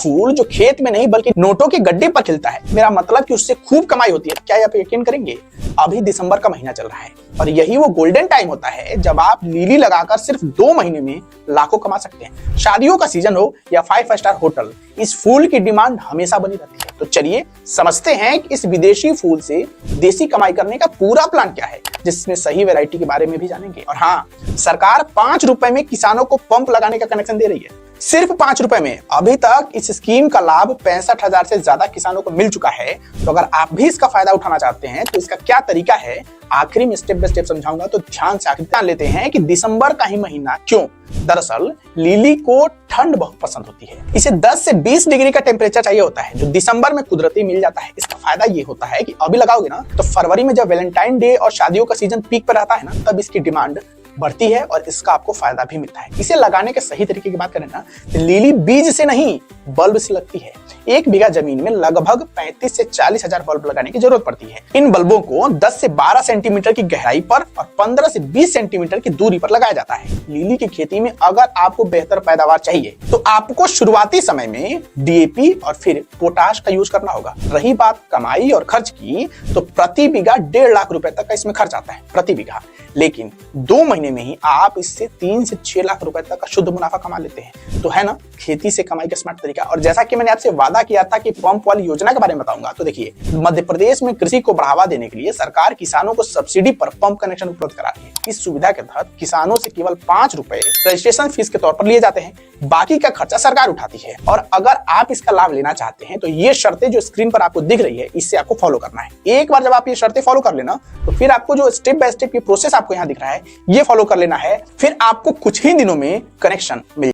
फूल जो खेत में नहीं बल्कि नोटों के गड्ढे पर खिलता है, मेरा मतलब कि उससे खूब कमाई होती है। क्या आप यकीन करेंगे, अभी दिसंबर का महीना चल रहा है और यही वो गोल्डन टाइम होता है जब आप लिली लगाकर सिर्फ 2 महीने में लाखों कमा सकते हैं। शादियों का सीजन हो या 5 स्टार होटल, इस फूल की डिमांड हमेशा बनी रहती है। तो चलिए समझते हैं कि इस विदेशी फूल से देसी कमाई करने का पूरा प्लान क्या है, जिसमें सही वैरायटी के बारे में भी जानेंगे। और हाँ, सरकार 5 रुपए में किसानों को पंप लगाने का कनेक्शन दे रही है, सिर्फ 5 रुपए में। अभी तक इस स्कीम का लाभ 65,000 से ज्यादा किसानों को मिल चुका है। तो अगर आप भी इसका फायदा उठाना चाहते हैं तो इसका क्या तरीका है, आखिरी में स्टेप बाय स्टेप समझाऊंगा। तो ध्यान से आखिर जान लेते हैं कि दिसंबर का ही महीना क्यों। दरअसल लिली को ठंड बहुत पसंद होती है। इसे 10 से 20 डिग्री का टेम्परेचर चाहिए होता है, जो दिसंबर में कुदरती मिल जाता है। इसका फायदा ये होता है कि अभी लगाओगे ना तो फरवरी में जब वैलेंटाइन डे और शादियों का सीजन पीक पर रहता है ना, तब इसकी डिमांड बढ़ती है और इसका आपको फायदा भी मिलता है। इसे लगाने के सही तरीके की बात करें ना, तो लिली बीज से नहीं बल्ब से लगती है। 1 बीघा जमीन में लगभग 35 से 40 हजार बल्ब लगाने की जरूरत पड़ती है। इन बल्बों को 10 से 12 सेंटीमीटर की गहराई पर और 15 से 20 सेंटीमीटर की दूरी पर लगाया जाता है। लिली की खेती में अगर आपको बेहतर पैदावार चाहिए तो आपको शुरुआती समय में डीएपी और फिर पोटाश का यूज करना होगा। रही बात कमाई और खर्च की, तो प्रति बीघा 1.5 लाख रुपए तक का इसमें खर्च आता है प्रति बीघा। लेकिन 2 महीने में ही आप इससे 3 से 6 लाख रुपए तक का शुद्ध मुनाफा कमा लेते हैं। तो है ना खेती से कमाई का स्मार्ट तरीका। और जैसा कि मैंने आपसे वादा किया था कि पंप वाली योजना के बारे में बताऊंगा, तो देखिए, मध्य प्रदेश में कृषि को बढ़ावा देने के लिए सरकार किसानों को सब्सिडी पर पंप कनेक्शन उपलब्ध करा रही है। इस सुविधा के तहत किसानों से केवल 5 रुपए रजिस्ट्रेशन फीस के तौर पर लिए जाते हैं, बाकी का खर्चा सरकार उठाती है। और अगर आप इसका लाभ लेना चाहते हैं तो ये शर्तें जो स्क्रीन पर आपको दिख रही है, इससे आपको फॉलो करना है। एक बार जब आप ये शर्तें फॉलो कर लेना, तो फिर आपको जो स्टेप बाय स्टेप की प्रोसेस आपको यहाँ दिख रहा है, ये फॉलो कर लेना है। फिर आपको कुछ ही दिनों में कनेक्शन मिल